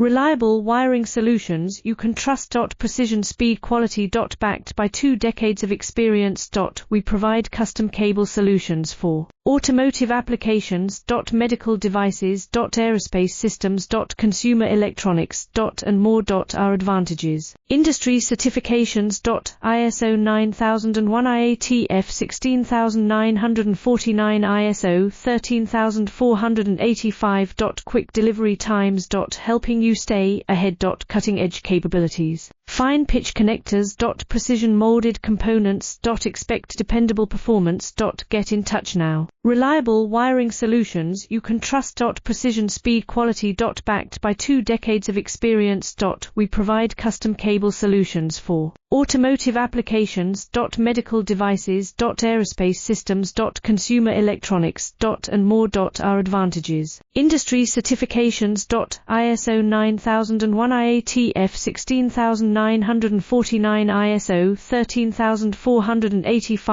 Reliable wiring solutions you can trust. Precision, speed, quality. Backed by 2 decades of experience. We provide custom cable solutions for automotive applications. Medical devices. Aerospace systems. Consumer electronics. And more. Our advantages: industry certifications. ISO 9001, IATF 16949, ISO 13485. Quick delivery times. Helping you stay ahead. Cutting edge capabilities. Fine pitch connectors. Precision molded components. Expect dependable performance. Get in touch now. Reliable wiring solutions you can trust. Precision, speed, quality. Backed by 2 decades of experience. We provide custom cable solutions for automotive applications. Medical devices. Aerospace systems. Consumer electronics. And more. Our advantages: industry certifications. ISO 9001, IATF 16949, ISO 13485.